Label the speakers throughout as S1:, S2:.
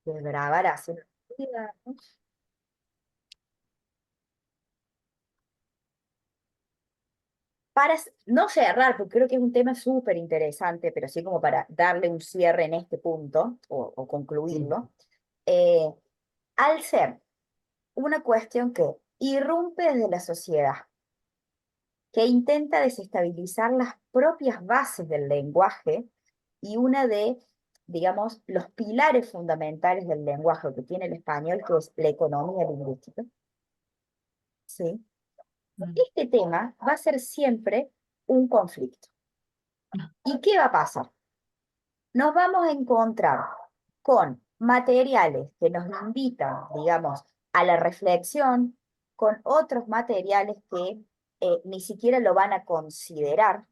S1: de grabar así. Para no cerrar, porque creo que es un tema súper interesante, pero sí como para darle un cierre en este punto, o
S2: Sí,
S1: concluirlo, eh, al ser una cuestión que irrumpe desde la sociedad, que intenta desestabilizar las propias bases del lenguaje y una de, digamos, los pilares fundamentales del lenguaje que tiene el español, que es la economía lingüística, ¿sí?
S2: mm,
S1: Este tema va a ser siempre un conflicto. ¿Y qué va a pasar? Nos vamos a encontrar con materiales que nos invitan, digamos, a la reflexión, con otros materiales que ni siquiera lo van a considerar,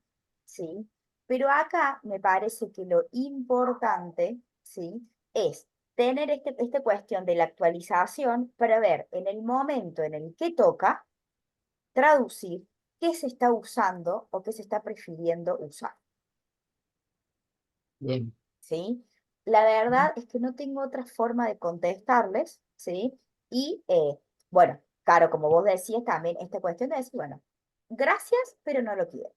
S1: ¿sí? Pero acá me parece que lo importante, ¿sí? Es tener esta cuestión de la actualización para ver en el momento en el que toca traducir qué se está usando o qué se está prefiriendo usar.
S2: bien.
S1: ¿Sí? La verdad es que no tengo otra forma de contestarles, ¿sí? Y bueno, claro, como vos decías también, esta cuestión de decir, bueno, gracias, pero no lo quiero,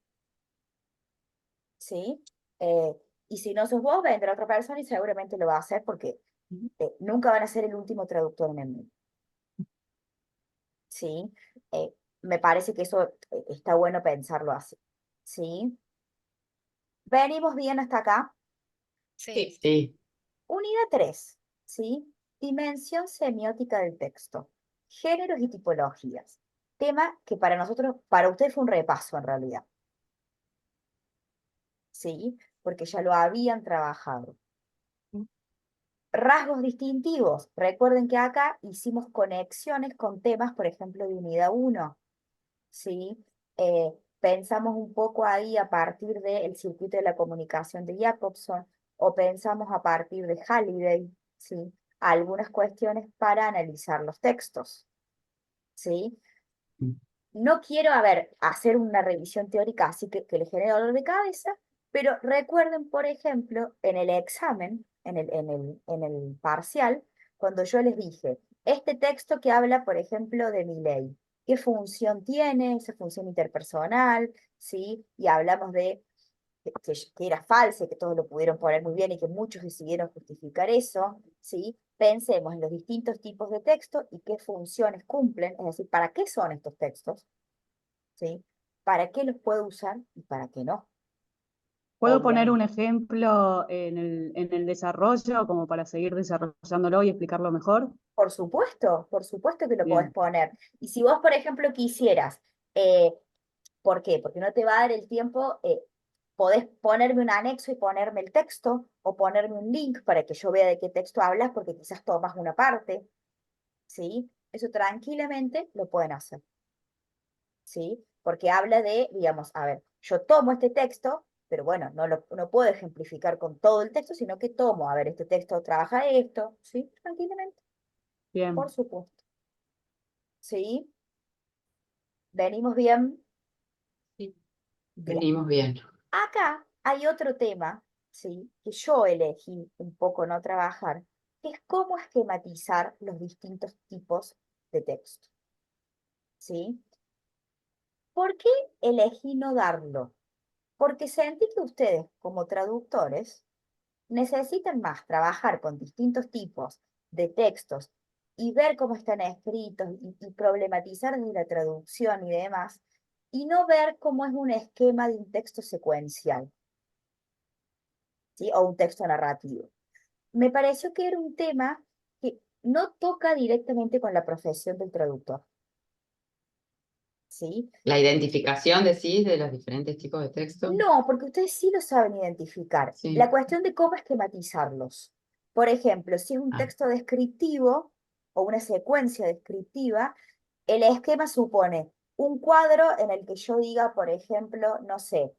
S1: ¿sí? Eh, y si no sos vos, vendrá otra persona y seguramente lo va a hacer porque nunca van a ser el último traductor en el mundo, ¿sí? Me parece que eso está bueno pensarlo así, ¿sí? Venimos bien hasta acá.
S3: Sí.
S2: Sí,
S1: Unidad 3, ¿sí? Dimensión semiótica del texto. Géneros y tipologías. Tema que para nosotros, para usted fue un repaso en realidad, ¿sí? Porque ya lo habían trabajado. Rasgos distintivos. Recuerden que acá hicimos conexiones con temas, por ejemplo, de unidad 1, ¿sí? Pensamos un poco ahí a partir del circuito de la comunicación de Jacobson o pensamos a partir de Halliday, ¿sí? Algunas cuestiones para analizar los textos, ¿sí?
S2: mm,
S1: No quiero, a ver, hacer una revisión teórica así que le genere dolor de cabeza, pero recuerden, por ejemplo, en el examen, en el parcial, cuando yo les dije, este texto que habla, por ejemplo, de mi ley, ¿qué función tiene? Esa función interpersonal, ¿sí? Y hablamos de que era falso, que todos lo pudieron poner muy bien y que muchos decidieron justificar eso, ¿sí? Pensemos en los distintos tipos de texto y qué funciones cumplen, es decir, ¿para qué son estos textos? ¿Sí? ¿Para qué los puedo usar y para qué no?
S4: ¿Puedo poner un
S1: Obviamente.
S4: ejemplo en el desarrollo como para seguir desarrollándolo y explicarlo mejor?
S1: Por supuesto que lo podés
S4: Bien,
S1: poner. Y si vos, por ejemplo, quisieras, eh, ¿por qué? Porque no te va a dar el tiempo, podés ponerme un anexo y ponerme el texto, o ponerme un link para que yo vea de qué texto hablas, porque quizás tomas una parte, ¿sí? Eso tranquilamente lo pueden hacer, ¿sí? Porque habla de, digamos, a ver, yo tomo este texto, pero bueno, no puedo ejemplificar con todo el texto, sino que tomo, a ver, este texto trabaja esto, ¿sí? Tranquilamente, por
S4: bien.
S1: supuesto, ¿sí? ¿Venimos bien?
S2: sí,
S1: Bien.
S2: venimos bien.
S1: Acá hay otro tema, ¿sí? Que yo elegí un poco no trabajar, que es cómo esquematizar los distintos tipos de texto, ¿sí? ¿Por qué elegí no darlo? Porque sentí que ustedes, como traductores, necesitan más trabajar con distintos tipos de textos y ver cómo están escritos y problematizar desde la traducción y demás, y no ver cómo es un esquema de un texto secuencial, ¿sí? O un texto narrativo. Me pareció que era un tema que no toca directamente con la profesión del traductor, ¿sí?
S2: La identificación, decís, de los diferentes tipos de texto.
S1: No, porque ustedes sí lo saben identificar. La
S2: Sí.
S1: cuestión de cómo esquematizarlos. Por ejemplo, si es un
S2: Ah,
S1: texto descriptivo o una secuencia descriptiva, el esquema supone un cuadro en el que yo diga, por ejemplo, no sé,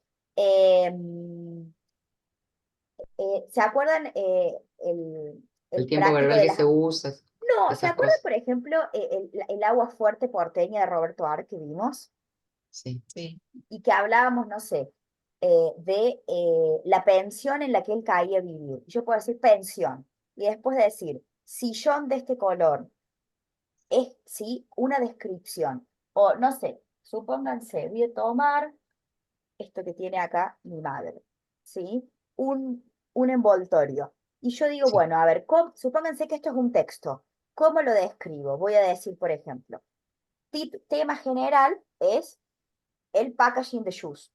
S1: ¿se acuerdan
S2: el
S1: el
S2: tiempo
S1: práctico
S2: verbal
S1: de
S2: que
S1: las...
S2: se usa,
S1: No, ¿se
S2: esas
S1: acuerdan,
S2: cosas.
S1: por ejemplo, el agua fuerte porteña de Roberto Ar que vimos?
S2: Sí.
S3: Sí.
S1: Y que hablábamos, no sé, de la pensión en la que él caía a vivir. Yo puedo decir pensión y después decir sillón de este color, es, ¿sí? Una descripción. O no sé, supónganse, voy a tomar esto que tiene acá mi madre, ¿sí? Un envoltorio. Y yo digo,
S2: Sí.
S1: bueno, a ver, supónganse que esto es un texto. ¿Cómo lo describo? Voy a decir, por ejemplo, tema general es el packaging de shoes,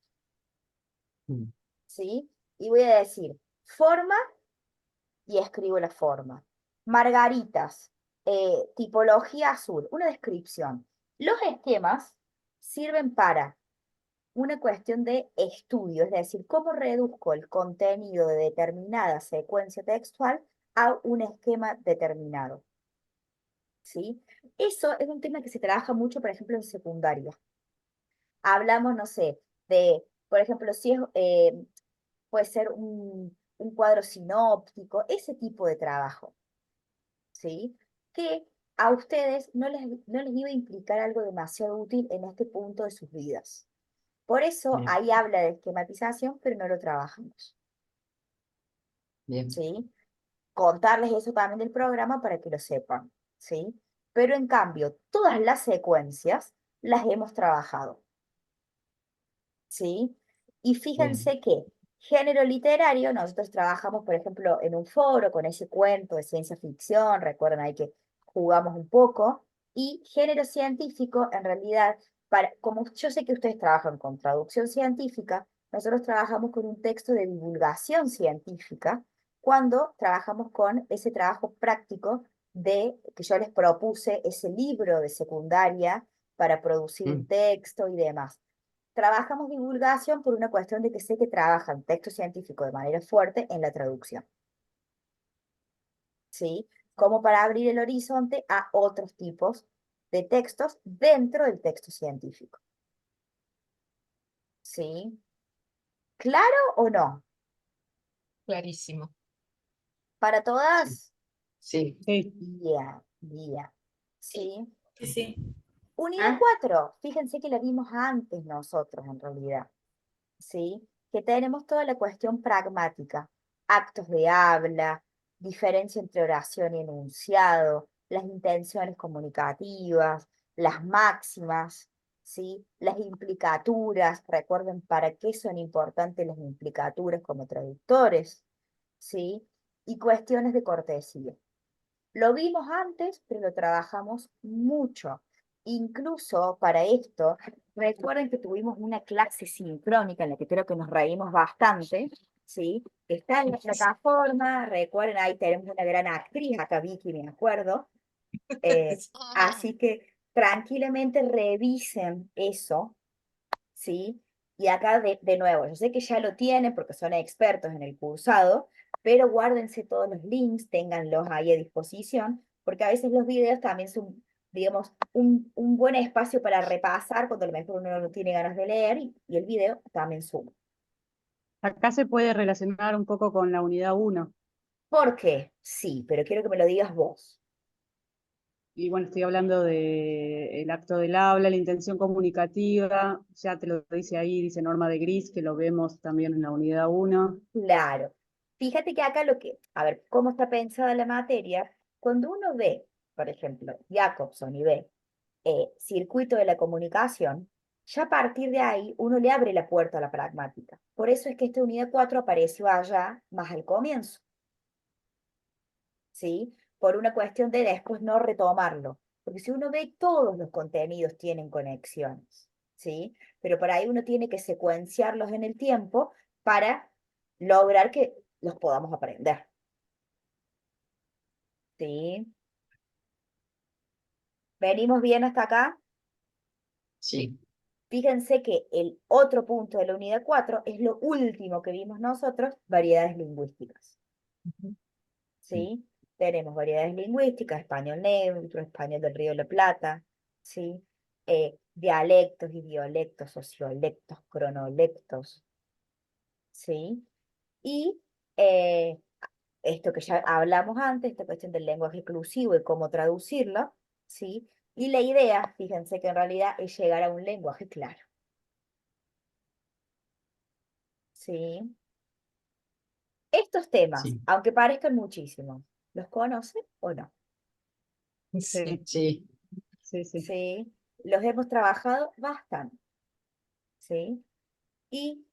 S2: Mm.
S1: ¿sí? Y voy a decir forma y escribo la forma. Margaritas, tipología azul, una descripción. Los esquemas sirven para una cuestión de estudio, es decir, cómo reduzco el contenido de determinada secuencia textual a un esquema determinado, ¿sí? Eso es un tema que se trabaja mucho, por ejemplo, en secundaria. Hablamos, no sé, de, por ejemplo, si es, puede ser un cuadro sinóptico, ese tipo de trabajo, ¿sí? Que a ustedes no les iba a implicar algo demasiado útil en este punto de sus vidas. Por eso
S2: Bien,
S1: ahí habla de esquematización, pero no lo trabajamos,
S2: bien,
S1: ¿sí? Contarles eso también del programa para que lo sepan, ¿sí? Pero en cambio, todas las secuencias las hemos trabajado, ¿sí? Y
S2: bien.
S1: fíjense que género literario, nosotros trabajamos, por ejemplo, en un foro con ese cuento de ciencia ficción, recuerden ahí que jugamos un poco, y género científico, en realidad, como yo sé que ustedes trabajan con traducción científica, nosotros trabajamos con un texto de divulgación científica cuando trabajamos con ese trabajo práctico de que yo les propuse ese libro de secundaria para producir un
S2: Mm.
S1: texto y demás. Trabajamos divulgación por una cuestión de que sé que trabajan texto científico de manera fuerte en la traducción, ¿sí? Como para abrir el horizonte a otros tipos de textos dentro del texto científico, ¿sí? ¿Claro o no?
S3: Clarísimo.
S1: ¿Para
S2: Sí.
S1: todas?
S2: Sí.
S4: Sí.
S1: Bien, bien, ¿sí?
S3: Sí, sí.
S1: Unidad
S2: Ah,
S1: 4, fíjense que la vimos antes nosotros en realidad. ¿Sí? Que tenemos toda la cuestión pragmática, actos de habla, diferencia entre oración y enunciado, las intenciones comunicativas, las máximas, ¿sí? Las implicaturas, recuerden para qué son importantes las implicaturas como traductores, ¿sí? Y cuestiones de cortesía. Lo vimos antes, pero lo trabajamos mucho. Incluso para esto, recuerden que tuvimos una clase sincrónica en la que creo que nos reímos bastante, ¿sí? Está en la plataforma, recuerden, ahí tenemos una gran actriz, acá Vicky, me acuerdo. Eh, Así que tranquilamente revisen eso, ¿sí? Y acá de nuevo, yo sé que ya lo tienen porque son expertos en el cursado, pero guárdense todos los links, ténganlos ahí a disposición, porque a veces los videos también son, digamos, un buen espacio para repasar cuando a lo mejor uno no tiene ganas de leer y el video también suma.
S4: Acá se puede relacionar un poco con la unidad uno.
S1: ¿Por qué? Sí, pero quiero que me lo digas vos.
S4: Y bueno, estoy hablando de el acto del habla, la intención comunicativa, ya te lo dice ahí, dice Norma de Gris, que lo vemos también en la unidad uno.
S1: Claro. Fíjate que acá a ver, cómo está pensada la materia, cuando uno ve, por ejemplo, Jacobson y ve circuito de la comunicación, ya a partir de ahí uno le abre la puerta a la pragmática. Por eso es que esta unidad 4 apareció allá más al comienzo, ¿sí? Por una cuestión de después no retomarlo. Porque si uno ve, todos los contenidos tienen conexiones, ¿sí? Pero por ahí uno tiene que secuenciarlos en el tiempo para lograr que los podamos aprender, ¿sí? ¿Venimos bien hasta acá?
S2: sí.
S1: Fíjense que el otro punto de la unidad 4 es lo último que vimos nosotros, variedades lingüísticas,
S2: Mm.
S1: ¿sí? Tenemos variedades lingüísticas, español neutro, español del Río de la Plata, ¿sí? Dialectos, idiolectos, sociolectos, cronolectos, ¿sí? Y eh, esto que ya hablamos antes, esta cuestión del lenguaje inclusivo y cómo traducirlo, ¿sí? Y la idea, fíjense que en realidad es llegar a un lenguaje claro, ¿sí? Estos temas,
S2: Sí.
S1: aunque parezcan muchísimos, ¿Los conocen o no?
S3: Sí.
S2: Sí.
S4: Sí, sí.
S1: Sí, los hemos trabajado bastante, ¿sí? Y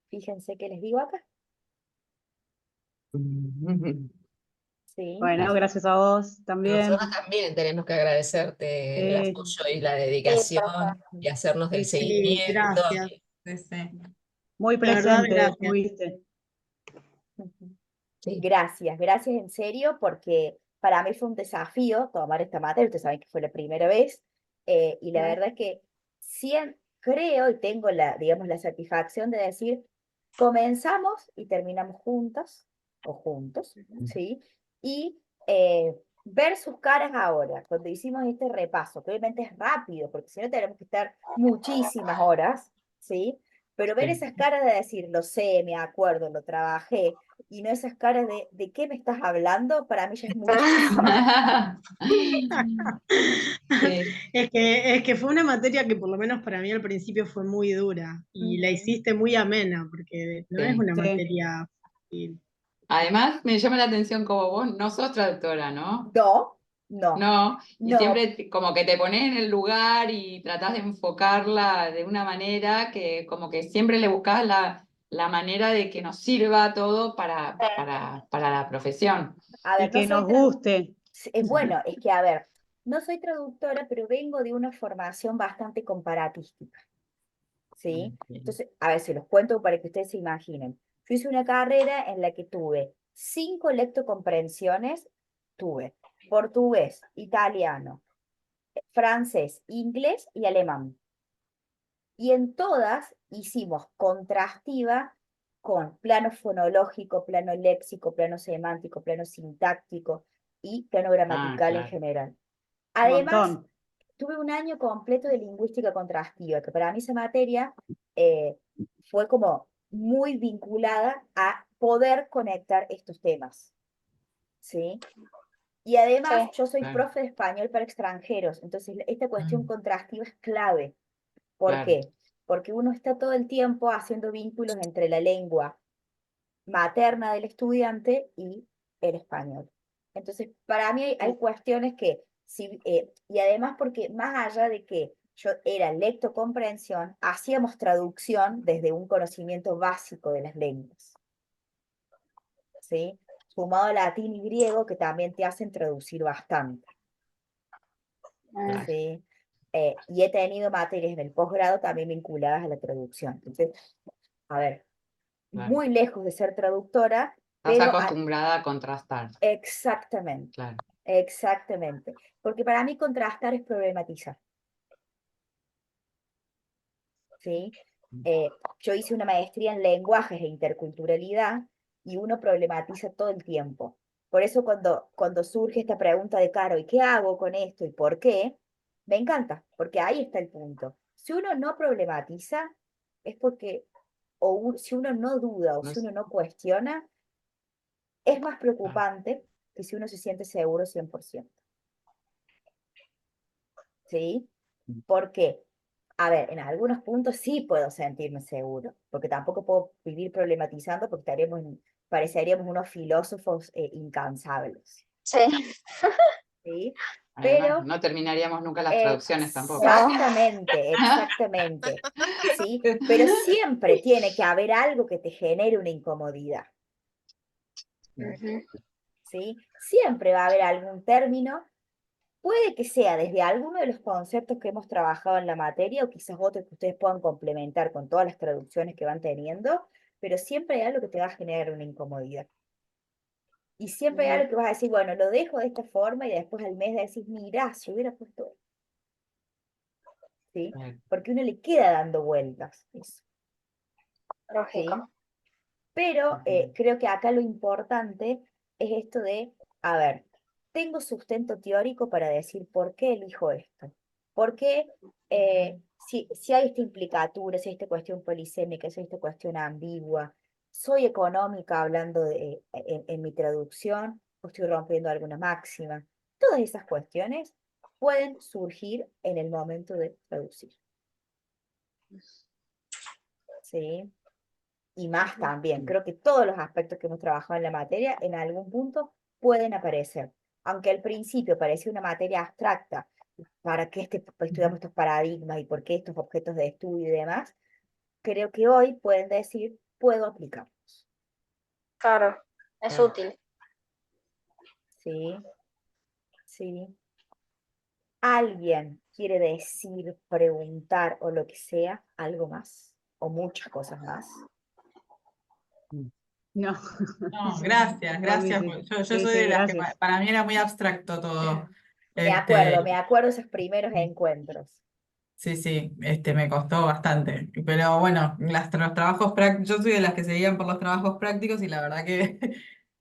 S1: fíjense que les digo acá, ¿sí?
S4: Bueno, gracias a vos también.
S3: Nosotros también tenemos que agradecerte el apoyo y la dedicación y hacernos del
S5: Sí,
S3: seguimiento.
S5: gracias.
S3: Sí, sí.
S4: Muy
S5: La verdad,
S4: presente
S5: gracias.
S4: estuviste.
S1: Ujú.
S3: Sí.
S1: Gracias, gracias en serio, porque para mí fue un desafío tomar esta materia, ustedes saben que fue la primera vez, y la verdad es que creo y tengo la, digamos, la satisfacción de decir, comenzamos y terminamos juntas, o juntos, ¿sí? Y ver sus caras ahora, cuando hicimos este repaso, que obviamente es rápido, porque si no tenemos que estar muchísimas horas, ¿sí? Pero ver
S2: Sí.
S1: esas caras de decir, lo sé, me acuerdo, lo trabajé, y no esas caras ¿de qué me estás hablando? Para mí ya es muchísimo.
S2: Sí,
S5: Es que fue una materia que por lo menos para mí al principio fue muy dura y la
S1: Ujú.
S5: hiciste muy amena porque no es
S2: sí.
S5: una
S4: Sí.
S5: materia fácil.
S2: Además, me llama la atención como vos no sos traductora, ¿no?
S1: No, no,
S2: No, y
S1: no.
S2: siempre como que te pones en el lugar y tratás de enfocarla de una manera que como que siempre le buscás la manera de que nos sirva todo para la profesión.
S1: A
S4: Y
S1: ver, no
S4: que
S1: soy
S4: nos guste.
S1: bueno, es que a ver, no soy traductora, pero vengo de una formación bastante comparatística, ¿sí? Entonces, a ver, se los cuento para que ustedes se imaginen. Yo hice una carrera en la que tuve 5 lectocomprensiones, tuve portugués, italiano, francés, inglés y alemán. Y en todas hicimos contrastiva con plano fonológico, plano léxico, plano semántico, plano sintáctico y plano
S2: Ah,
S1: gramatical en
S2: claro.
S1: general.
S4: Un
S1: Además,
S4: montón.
S1: tuve un año completo de lingüística contrastiva, que para mí esa materia eh, fue como muy vinculada a poder conectar estos temas, ¿sí? Y además, yo soy
S2: Claro,
S1: profe de español para extranjeros, entonces esta cuestión
S3: Mm.
S1: contrastiva es clave. ¿Por
S2: claro.
S1: qué? Porque uno está todo el tiempo haciendo vínculos entre la lengua materna del estudiante y el español. Entonces, para mí hay cuestiones que, y además porque más allá de que yo era lectocomprensión, hacíamos traducción desde un conocimiento básico de las lenguas, ¿sí? Sumado a latín y griego, que también te hacen traducir bastante,
S2: Claro.
S1: ¿sí? Y he tenido materias en el posgrado también vinculadas a la traducción. Entonces, a ver,
S2: Claro.
S1: muy lejos de ser traductora,
S2: Estás
S1: pero
S2: acostumbrada a contrastar,
S1: exactamente,
S2: claro.
S1: exactamente. Porque para mí contrastar es problematizar, ¿sí? Yo hice una maestría en lenguajes e interculturalidad y uno problematiza todo el tiempo. Por eso cuando surge esta pregunta de Caro, ¿y qué hago con esto y por qué? Me encanta, porque ahí está el punto. Si uno no problematiza, es porque, si uno no duda o
S2: No
S1: si
S2: es-
S1: uno no cuestiona, es más
S2: claro.
S1: preocupante que si uno se siente seguro 100%. ¿Sí? ¿Por qué? A ver, en algunos puntos sí puedo sentirme seguro, porque tampoco puedo vivir problematizando porque pareceríamos unos filósofos incansables, ¿sí?
S2: Además,
S1: Pero
S2: no terminaríamos nunca las traducciones tampoco.
S1: exactamente, exactamente, ¿sí? Pero siempre tiene que haber algo que te genere una incomodidad, ¿sí? Siempre va a haber algún término. Puede que sea desde alguno de los conceptos que hemos trabajado en la materia o quizás otros que ustedes puedan complementar con todas las traducciones que van teniendo, pero siempre hay algo que te va a generar una incomodidad. Y siempre hay algo que vas a decir, bueno, lo dejo de esta forma y después al mes decís, mira, si hubiera puesto esto", ¿sí?
S2: Claro.
S1: Porque uno le queda dando vueltas eso, ¿sí? Pero creo que acá lo importante es esto de, a ver, tengo sustento teórico para decir por qué elijo esto. ¿Por qué si hay esta implicatura, si hay esta cuestión polisémica, si hay esta cuestión ambigua, soy económica hablando en mi traducción, o estoy rompiendo alguna máxima? Todas esas cuestiones pueden surgir en el momento de traducir. ¿Sí? Y más también. Creo que todos los aspectos que hemos trabajado en la materia, en algún punto pueden aparecer. Aunque al principio parecía una materia abstracta, para qué estudiamos estos paradigmas y por qué estos objetos de estudio y demás, creo que hoy pueden decir, puedo aplicarlos.
S6: Claro, es
S2: Claro.
S6: útil.
S1: ¿Sí? ¿Sí? ¿Alguien quiere decir, preguntar o lo que sea, algo más? ¿O muchas cosas más?
S4: No.
S7: No, gracias,
S4: Por mí
S7: gracias.
S4: sí.
S7: Porque yo
S4: Sí,
S7: soy
S4: sí,
S7: de las que
S4: gracias.
S7: para mí era muy abstracto todo.
S1: Me acuerdo esos primeros encuentros.
S7: Sí, sí, me costó bastante. Pero bueno, los trabajos prácticos, yo soy de las que se guían por los trabajos prácticos y la verdad que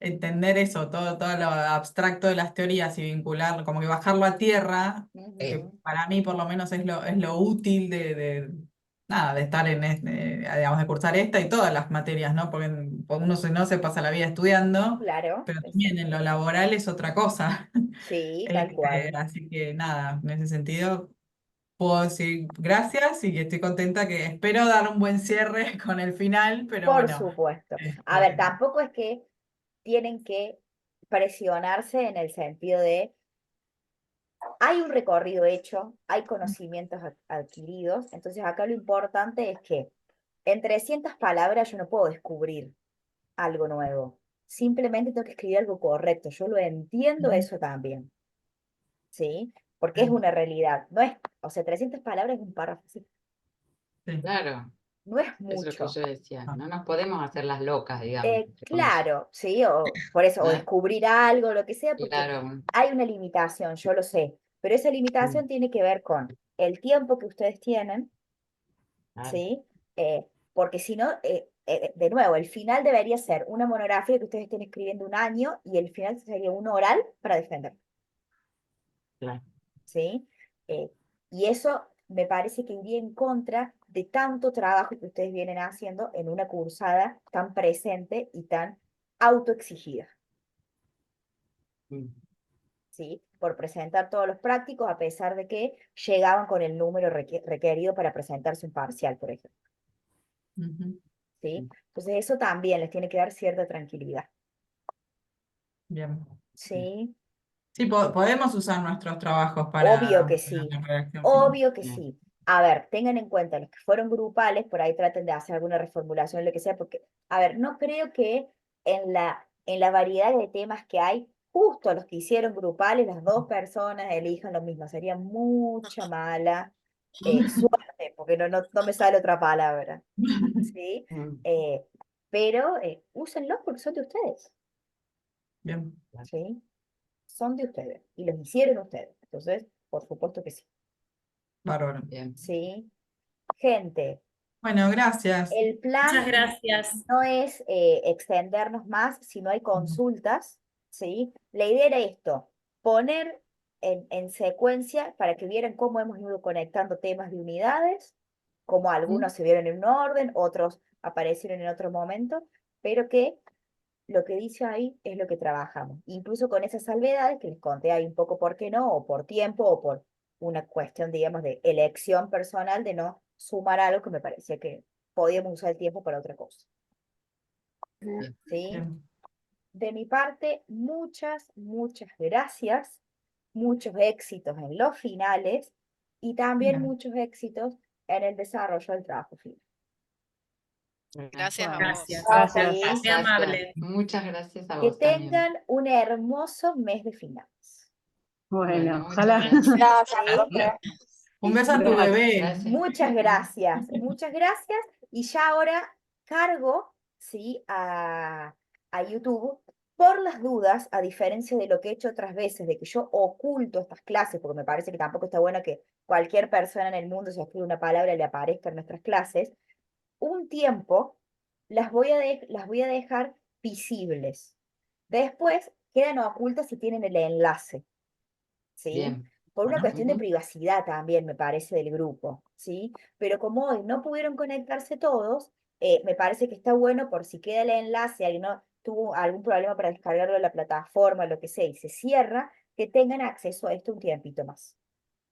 S7: entender eso, todo lo abstracto de las teorías y vincularlo, como que bajarlo a tierra, que
S1: Ujú.
S7: para mí por lo menos es lo útil nada, de estar digamos, de cursar esta y todas las materias, ¿no? Porque uno no se pasa la vida estudiando,
S1: Claro,
S7: pero también en lo laboral es otra cosa.
S1: sí, tal cual.
S7: Así que nada, en ese sentido puedo decir gracias y que estoy contenta, que espero dar un buen cierre con el final, pero
S1: Por
S7: bueno,
S1: supuesto. A ver,
S7: este,
S1: tampoco es que tienen que presionarse en el sentido de, hay un recorrido hecho, hay conocimientos adquiridos, entonces acá lo importante es que en 300 palabras yo no puedo descubrir algo nuevo, simplemente tengo que escribir algo correcto, yo lo entiendo eso también, ¿sí? Porque es una realidad, no es, o sea, 300 palabras es un párrafo, sí,
S7: sí.
S2: Claro,
S1: no es
S2: es lo que
S1: mucho.
S2: yo decía. No nos podemos hacer las locas, digamos. entre comillas,
S1: Claro, sí, o por eso, o
S2: ¿no?
S1: descubrir algo, lo que sea, porque
S2: Claro.
S1: hay una limitación, yo lo sé, pero esa limitación tiene que ver con el tiempo que ustedes tienen,
S2: Claro,
S1: ¿sí? Porque si no, de nuevo, el final debería ser una monografía que ustedes estén escribiendo un año y el final sería un oral para defender,
S2: claro.
S1: ¿sí? Eh, y eso me parece que iría en contra de tanto trabajo que ustedes vienen haciendo en una cursada tan presente y tan autoexigida.
S2: Mm.
S1: ¿Sí? Por presentar todos los prácticos, a pesar de que llegaban con el número requerido para presentarse un parcial, por ejemplo.
S7: Ujú.
S1: ¿Sí? Entonces eso también les tiene que dar cierta tranquilidad.
S7: Bien.
S1: ¿Sí?
S7: Sí, podemos usar nuestros trabajos
S1: Obvio que
S7: para
S1: sí,
S7: la redacción final.
S1: obvio que
S2: Bien.
S1: sí. A ver, tengan en cuenta, los que fueron grupales, por ahí traten de hacer alguna reformulación, lo que sea, porque, a ver, no creo que en la variedad de temas que hay, justo los que hicieron grupales, las dos personas elijan lo mismo. Sería mucha mala suerte, porque no me sale otra palabra, ¿sí?
S2: Mm.
S1: Pero úsenlos porque son de ustedes,
S7: Bien,
S1: ¿sí? Son de ustedes y los hicieron ustedes. Entonces, por supuesto que sí,
S7: bárbaro.
S2: Bien.
S1: ¿sí? Gente,
S7: Bueno, gracias.
S1: el
S8: Muchas
S1: plan
S8: gracias.
S1: no es extendernos más si no hay consultas, ¿sí? La idea era esto, poner en secuencia para que vieran cómo hemos ido conectando temas de unidades, como algunos se vieron en un orden, otros aparecieron en otro momento, pero que lo que dice ahí es lo que trabajamos, incluso con esas salvedades que les conté ahí un poco por qué no, o por tiempo, o por una cuestión, digamos, de elección personal de no sumar algo que me parecía que podíamos usar el tiempo para otra cosa.
S2: Bien.
S1: ¿Sí?
S7: Bien.
S1: De mi parte, muchas gracias, muchos éxitos en los finales y también
S7: Bien.
S1: muchos éxitos en el desarrollo del trabajo final.
S9: Gracias a
S1: Bueno,
S9: vos.
S8: Gracias.
S4: Gracias.
S1: ¿sí?
S8: Muy amable.
S2: Muchas gracias a
S1: Que
S2: vos también.
S1: tengan un hermoso mes de finales.
S4: Bueno,
S2: Muchas
S4: ojalá.
S2: gracias.
S6: Gracias,
S1: ¿Sí?
S6: profe.
S7: Un beso a tu
S4: Gracias.
S7: bebé.
S2: Gracias.
S1: Muchas gracias, muchas gracias. Y ya ahora cargo, ¿sí? a YouTube por las dudas, a diferencia de lo que he hecho otras veces, de que yo oculto estas clases, porque me parece que tampoco está bueno que cualquier persona en el mundo, si escribe una palabra, le aparezca en nuestras clases, un tiempo las voy a dejar visibles. Después quedan ocultas si tienen el enlace. ¿Sí?
S2: Bien.
S1: Por una
S7: Bueno,
S1: cuestión de
S2: Ujú.
S1: privacidad también, me parece, del grupo, ¿sí? Pero como hoy no pudieron conectarse todos, me parece que está bueno por si queda el enlace, alguien no tuvo algún problema para descargarlo de la plataforma, lo que sea, y se cierra, que tengan acceso a esto un tiempito más,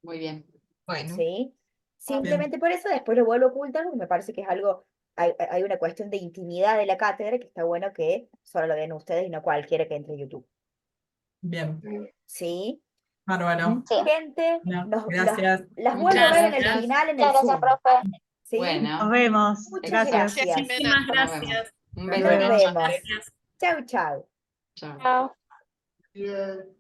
S2: Muy bien.
S3: Bueno,
S1: ¿sí?
S7: bien.
S1: Simplemente por eso después lo vuelvo a ocultar, porque me parece que es algo, hay una cuestión de intimidad de la cátedra que está bueno que solo lo den ustedes y no cualquiera que entre a YouTube.
S7: Bien,
S1: ¿sí?
S7: bárbaro.
S6: Sí.
S1: Gente,
S7: Bueno, gracias.
S1: las
S2: Muchas
S1: vuelvo a ver en el
S2: gracias.
S1: final en el
S6: Muchas gracias,
S1: Zoom,
S6: profe.
S1: ¿sí?
S2: Bueno,
S4: Nos vemos.
S1: Muchas
S4: Gracias.
S1: gracias.
S8: Muchísimas
S2: nos vemos.
S8: gracias.
S2: Un
S4: Hasta
S2: beso.
S1: Nos
S4: luego.
S1: vemos.
S8: Gracias.
S1: Chau, chau.
S2: Chao.
S6: Chao.
S5: Bien.